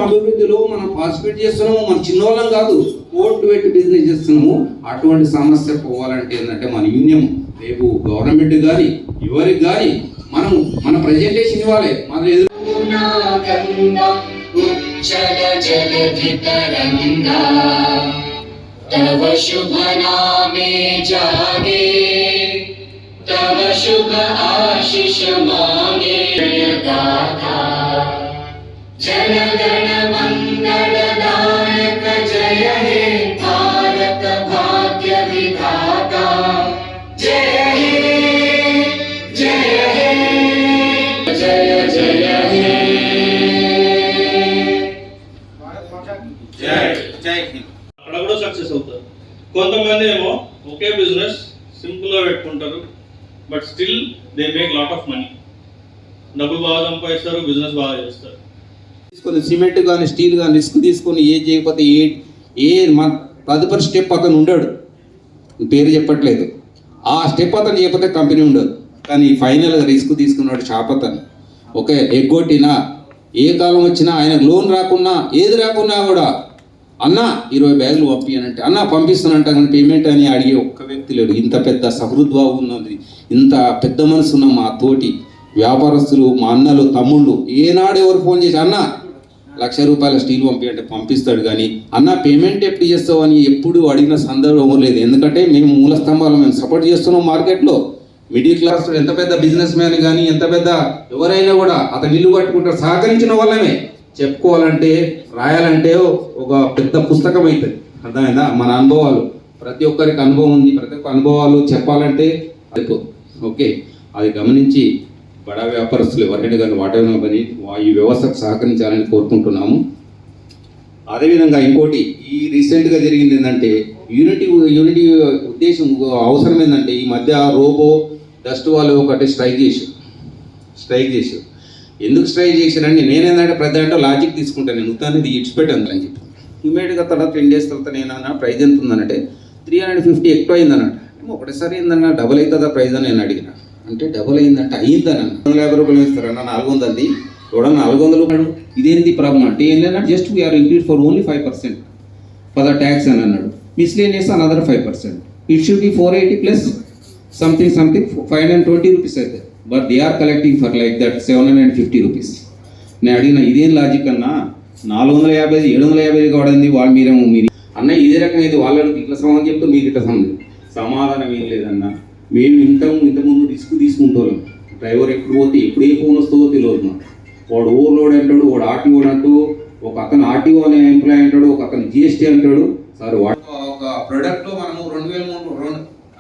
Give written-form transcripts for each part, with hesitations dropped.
అభివృద్ధిలో మనం పార్టిసిపేట్ చేస్తున్నాము. మన చిన్నోళ్ళం కాదు, కోర్టు పెట్టి బిజినెస్ చేస్తున్నాము. అటువంటి సమస్య పోవాలంటే ఏంటంటే మన యూనియన్ రేపు గవర్నమెంట్ కానీ ఎవరికి కానీ మనం మన ప్రజెంటేషన్ ఇవ్వాలి. మన ఎదురు तव शुभ नामे जागे, तव शुभ आशीष मांगे दाता। जनगण मंगलदायक जय हे भारत भाग्य विधाता। जय हे जय हे जय जय हे जय जय हिंद। అక్కడ కూడా సక్సెస్ అవుతారు. కొంతమంది ఏమో ఒకే బిజినెస్ సింపుల్గా పెట్టుకుంటారు, but still they make lot of money. డబ్బులు బాగా సంపాదిస్తారు, బిజినెస్ బాగా చేస్తారు. తీసుకొని సిమెంట్ కానీ స్టీల్ కానీ రిస్క్ తీసుకొని ఏ చేయకపోతే ఏ మన తదుపరి స్టెప్ అతను ఉండడు. పేరు చెప్పట్లేదు, ఆ స్టెప్ అతను చేయకపోతే కంపెనీ ఉండదు. కానీ ఫైనల్గా రిస్క్ తీసుకున్నాడు షాప్ అతను. ఓకే, ఎగ్గొట్టినా ఏ కాలం వచ్చినా ఆయన లోన్ రాకున్నా ఏది రాకున్నా కూడా అన్న 20 బ్యాగులు పంపియనంటే అన్న పంపిస్తానంట, కానీ పేమెంట్ అని అడిగే ఒక్క వ్యక్తి లేడు. ఇంత పెద్ద సహృద్భావం ఉన్నది, ఇంత పెద్ద మనసు ఉన్న మా తోటి వ్యాపారస్తులు, మా అన్నలు, తమ్ముళ్ళు ఏనాడు ఎవరు ఫోన్ చేసి అన్న ₹1,00,000 స్టీల్ పంపి అంటే పంపిస్తాడు. కానీ అన్న పేమెంట్ ఎప్పుడు చేస్తావు అని ఎప్పుడు అడిగిన సందర్భం లేదు. ఎందుకంటే మేము మూల స్తంభాలు మేము సపోర్ట్ చేస్తున్నాం. మార్కెట్లో మిడిల్ క్లాస్ ఎంత పెద్ద బిజినెస్ మ్యాన్ కానీ ఎంత పెద్ద ఎవరైనా కూడా అతను ఇల్లు కట్టుకుంటారు. సహకరించిన వాళ్ళమే. చెప్పుకోవాలంటే రాయాలంటే ఒక పెద్ద పుస్తకం అవుతుంది. అర్థమైందా? మన అనుభవాలు ప్రతి ఒక్కరికి అనుభవం ఉంది. ప్రతి ఒక్క అనుభవాలు చెప్పాలంటే ఓకే, అది గమనించి బడా వ్యాపారస్తులు ఎవరైనా కానీ వాటైనా కానీ ఈ వ్యవస్థకు సహకరించాలని కోరుకుంటున్నాము. అదేవిధంగా ఇంకోటి ఈ రీసెంట్గా జరిగింది ఏంటంటే యూనిటీ ఉద్దేశం అవసరం ఏంటంటే ఈ మధ్య రోబో డస్ట్ వాళ్ళు ఒకటి స్ట్రైక్ చేశారు. ఎందుకు స్ట్రైక్ చేశారంటే నేనేంటంటే ప్రతి అంటే లాజిక్ తీసుకుంటాను. నేను ఉత్తానికి ఇచ్చిపెట్టాను అని చెప్పి ఇమీడియట్గా తర్వాత 10 days తర్వాత నేనన్నా ప్రైజ్ ఎంత ఉందనంటే 350 ఎక్కువ అయిందన్నట్టు. ఏమో ఒకటేసారి ఏందన్నా డబుల్ అవుతుందా ప్రైజ్ అని నేను అడిగిన. అంటే డబుల్ అయిందంటే అయ్యిందన్న ₹150 ఇస్తారన్న 400 కూడా 400. ఇదేంటి ప్రాబ్లం అంటే ఏం లేదన్నా just we are increased for only 5% for the tax అని అన్నాడు. Miscellaneous another 5%. It should be 480 plus something ₹520 అయితే, but they are collecting for like that ₹750. నేను అడిగిన ఇదేం లాజిక్ అన్నా, 450 750 వాడింది వాళ్ళు మీరేమో మీరు అన్న ఇదే రకంగా ఇది వాళ్ళకి ఇట్లా సమాధానం చెప్తే మీకు ఇట్లా సమాధానం ఏం లేదన్నా. మేము ఇంతకుముందు రిస్క్ తీసుకుంటాం. డ్రైవర్ ఎప్పుడు పోతే ఎప్పుడు ఏ ఫోన్ వస్తుందో తెలియదు. వాడు ఓవర్లోడ్ అంటాడు, వాడు ఆర్టీఓ అంటూ, ఒక అతను ఆర్టీఓ అనే ఎంప్లాయ్ అంటాడు, ఒక అతను జిఎస్టీ అంటాడు. సార్ వాడు ఒక ప్రోడక్ట్లో మనము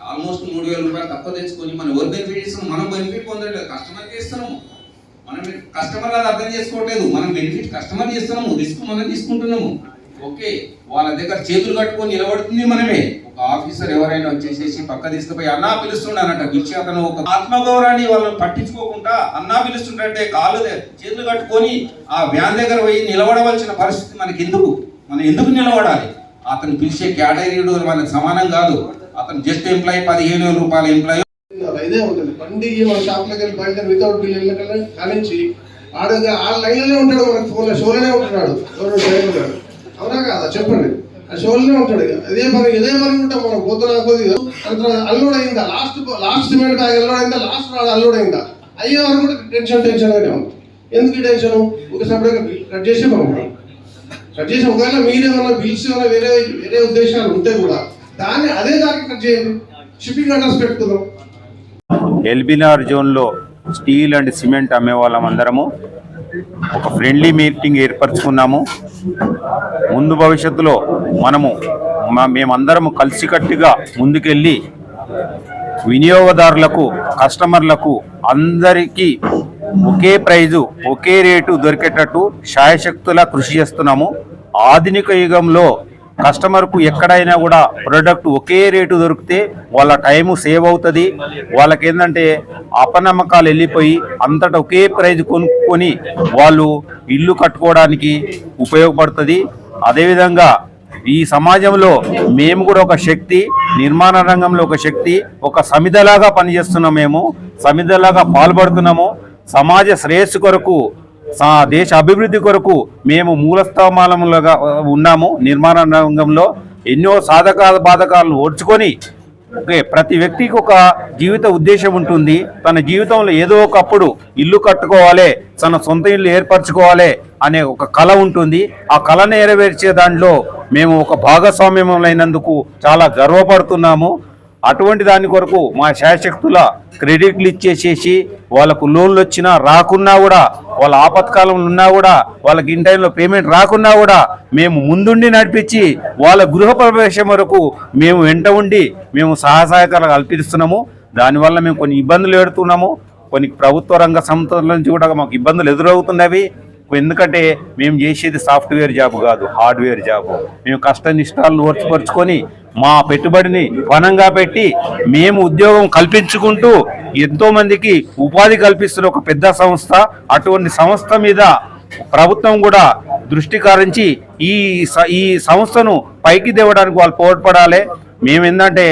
ఆల్మోస్ట్ ₹3,000 తక్కువ తెచ్చుకొని మనం ఎవరు బెనిఫిట్ ఇస్తున్నాం? మనం బెనిఫిట్ పొందట్లేదు, కస్టమర్కి ఇస్తున్నాము. మనం కస్టమర్ అది అర్థం చేసుకోవట్లేదు. మనం బెనిఫిట్ కస్టమర్ చేస్తున్నాము, రిస్క్ మనం తీసుకుంటున్నాము. ఓకే, వాళ్ళ దగ్గర చేతులు కట్టుకొని నిలబడుతుంది మనమే. ఒక ఆఫీసర్ ఎవరైనా వచ్చేసేసి పక్క తీసుకుపోయి అన్నా పిలుస్తున్నానంట పిలిచి అతను ఒక ఆత్మగౌరవాన్ని వాళ్ళని పట్టించుకోకుండా అన్నా పిలుస్తుంటే కాళ్ళు చేతులు కట్టుకొని ఆ వ్యాన్ దగ్గర పోయి నిలబడవలసిన పరిస్థితి మనకి ఎందుకు? మనం ఎందుకు నిలబడాలి? అతను పిలిచే కేటగిరీడు మనకు సమానం కాదు. అతను జస్ట్ ఎంప్లాయీ ₹15,000 ఎంప్లాయీ ఇదే ఉంటుంది. బండి మన షాప్లోకి వెళ్ళి బండి వితౌట్ బిల్ వెళ్ళకల్లా కానించి ఆడగా ఆ లైన్లోనే ఉంటాడు, మనకి ఫోన్లో షోలోనే ఉంటున్నాడు. ఎవరు డ్రైవర్ అవునా కాదా చెప్పండి? ఆ షోలోనే ఉంటాడు. ఇదే మరి ఉంటాం మనం పోతున్నా కొద్దిగా అల్లోడ్ అయిందా, లాస్ట్ సిమెంట్ బ్యాగ్ అల్లోడ్ అయిందా, లాస్ట్ అల్లోడ్ అయిందా అయ్యే వరకు కూడా టెన్షన్గానే ఉంది. ఎందుకు టెన్షన్? ఒక సపరేట్గా కట్ చేసి పంపుతాం. కట్ చేసి ఒకవేళ మీరేమన్నా బిల్స్ ఏమైనా వేరే ఉద్దేశాలు ఉంటే కూడా అదే దానికి కట్ చేయండి. షిప్పింగ్ అడ్రస్ పెట్టుకుందాం. ఎల్బీనగర్ జోన్లో స్టీల్ అండ్ సిమెంట్ అమ్మే వాళ్ళం అందరము ఒక ఫ్రెండ్లీ మీటింగ్ ఏర్పరచుకున్నాము. ముందు భవిష్యత్తులో మేమందరము కలిసికట్టుగా ముందుకెళ్ళి వినియోగదారులకు, కస్టమర్లకు అందరికీ ఒకే ప్రైజు, ఒకే రేటు దొరికేటట్టు శాయశక్తులా కృషి చేస్తున్నాము. ఆధునిక యుగంలో కస్టమర్కు ఎక్కడైనా కూడా ప్రోడక్ట్ ఒకే రేటు దొరికితే వాళ్ళ టైము సేవ్ అవుతుంది. వాళ్ళకి ఏంటంటే అపనమ్మకాలు వెళ్ళిపోయి అంతటా ఒకే ప్రైజ్ కొనుక్కొని వాళ్ళు ఇల్లు కట్టుకోవడానికి ఉపయోగపడుతుంది. అదేవిధంగా ఈ సమాజంలో మేము కూడా ఒక శక్తి, నిర్మాణ రంగంలో ఒక శక్తి, ఒక సమిధలాగా పనిచేస్తున్నాం. మేము సమిధలాగా పాల్పడుతున్నాము. సమాజ శ్రేయస్సు కొరకు దేశ అభివృద్ధి కొరకు మేము మూలస్థానాలుగా ఉన్నాము. నిర్మాణ రంగంలో ఎన్నో బాధకాలను ఓర్చుకొని ప్రతి వ్యక్తికి ఒక జీవిత ఉద్దేశం ఉంటుంది. తన జీవితంలో ఏదో ఒకప్పుడు ఇల్లు కట్టుకోవాలి, తన సొంత ఇల్లు ఏర్పరచుకోవాలి అనే ఒక కళ ఉంటుంది. ఆ కళ నెరవేర్చే దాంట్లో మేము ఒక భాగస్వామ్యమైనందుకు చాలా గర్వపడుతున్నాము. అటువంటి దాని కొరకు మా శాయశక్తుల క్రెడిట్లు ఇచ్చేసేసి వాళ్ళకు లోన్లు వచ్చినా రాకున్నా కూడా, వాళ్ళ ఆపత్కాలంలో ఉన్నా కూడా, వాళ్ళకి ఇన్ టైంలో పేమెంట్ రాకున్నా కూడా మేము ముందుండి నడిపించి వాళ్ళ గృహ ప్రవేశం వరకు మేము వెంట ఉండి మేము సహాయకాలు కల్పిస్తున్నాము. దానివల్ల మేము కొన్ని ఇబ్బందులు ఎడుతున్నాము. కొన్ని ప్రభుత్వ రంగ సంస్థల నుంచి కూడా మాకు ఇబ్బందులు ఎదురవుతున్నవి. ఎందుకంటే మేము చేసేది సాఫ్ట్వేర్ జాబ్ కాదు, హార్డ్వేర్ జాబ్. మేము కష్ట నిష్టాలను ఓర్చుపరుచుకొని మా పెట్టుబడిని పణంగా పెట్టి మేము ఉద్యోగం కల్పించుకుంటూ ఎంతోమందికి ఉపాధి కల్పిస్తున్న ఒక పెద్ద సంస్థ. అటువంటి సంస్థ మీద ప్రభుత్వం కూడా దృష్టి కారించి ఈ సంస్థను పైకి తేవడానికి వాళ్ళు తోడ్పడాలి. మేము ఏంటంటే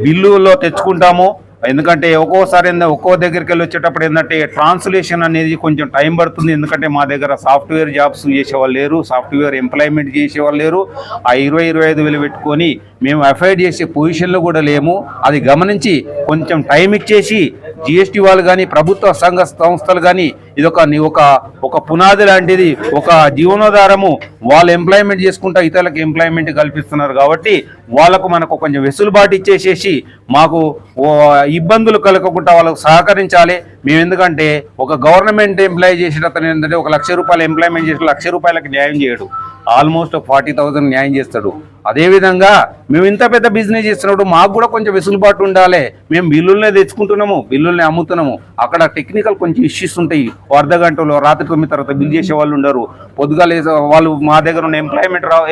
బిల్లులో తెచ్చుకుంటాము. ఎందుకంటే ఒక్కోసారి ఒక్కో దగ్గరికి వెళ్ళి వచ్చేటప్పుడు ఏంటంటే ట్రాన్స్లేషన్ అనేది కొంచెం టైం పడుతుంది. ఎందుకంటే మా దగ్గర సాఫ్ట్వేర్ జాబ్స్ చేసేవాళ్ళు లేరు, సాఫ్ట్వేర్ ఎంప్లాయ్మెంట్ చేసేవాళ్ళు లేరు. ఆ 20-25 వేలు పెట్టుకొని మేము అఫైడ్ చేసే పొజిషన్లో కూడా లేము. అది గమనించి కొంచెం టైం ఇచ్చేసి జిఎస్టీ వాళ్ళు కానీ ప్రభుత్వ సంఘ సంస్థలు కానీ ఒక పునాది లాంటిది, ఒక జీవనోధారము. వాళ్ళు ఎంప్లాయ్మెంట్ చేసుకుంటా ఇతరులకు ఎంప్లాయ్మెంట్ కల్పిస్తున్నారు కాబట్టి వాళ్ళకు మనకు కొంచెం వెసులుబాటు ఇచ్చేసేసి మాకు ఇబ్బందులు కలగకుండా వాళ్ళకు సహకరించాలి. మేము ఎందుకంటే ఒక గవర్నమెంట్ ఎంప్లాయ్ చేసేటతను ఏంటంటే 1 లక్ష రూపాయలు ఎంప్లాయ్మెంట్ చేసి 1 లక్ష రూపాయలకి న్యాయం చేయడు, ఆల్మోస్ట్ 40,000 న్యాయం చేస్తాడు. అదేవిధంగా మేము ఇంత పెద్ద బిజినెస్ చేస్తున్నప్పుడు మాకు కూడా కొంచెం వెసులుబాటు ఉండాలి. మేము బిల్లులనే తెచ్చుకుంటున్నాము, బిల్లుల్ని అమ్ముతున్నాము. అక్కడ టెక్నికల్ కొంచెం ఇష్యూస్ ఉంటాయి. అర్ధ గంటలో రాత్రి 9 తర్వాత బిల్ చేసే వాళ్ళు ఉండరు. పొద్దుగాల వాళ్ళు మా దగ్గర ఉన్న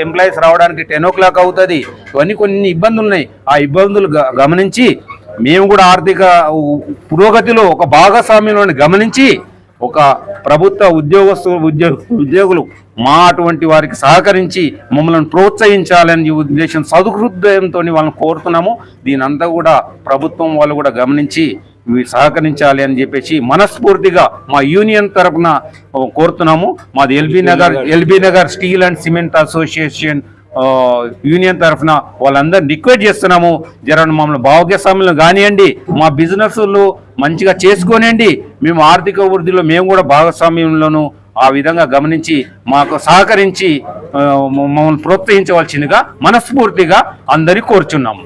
ఎంప్లాయీస్ రావడానికి 10 o'clock అవుతుంది. ఇవన్నీ కొన్ని ఇబ్బందులు ఉన్నాయి. ఆ ఇబ్బందులు గమనించి మేము కూడా ఆర్థిక పురోగతిలో ఒక భాగస్వామ్యంలో గమనించి ఒక ప్రభుత్వ ఉద్యోగులు మా అటువంటి వారికి సహకరించి మమ్మల్ని ప్రోత్సహించాలని ఉద్దేశం సదుహృదయంతో వాళ్ళని కోరుతున్నాము. దీనంతా కూడా ప్రభుత్వం వాళ్ళు కూడా గమనించి సహకరించాలి అని చెప్పేసి మనస్ఫూర్తిగా మా యూనియన్ తరఫున కోరుతున్నాము. మాది LB Nagar steel and cement association union తరఫున వాళ్ళందరినీ రిక్వెస్ట్ చేస్తున్నాము. మమ్మల్ని భాగ్యస్వామ్యం కానివ్వండి, మా బిజినెస్లు మంచిగా చేసుకోనండి. మేము ఆర్థిక వృద్ధిలో మేము కూడా భాగస్వామ్యంలోనూ ఆ విధంగా గమనించి మాకు సహకరించి మమ్మల్ని ప్రోత్సహించవలసిందిగా మనస్ఫూర్తిగా అందరికీ కోరుచున్నాము.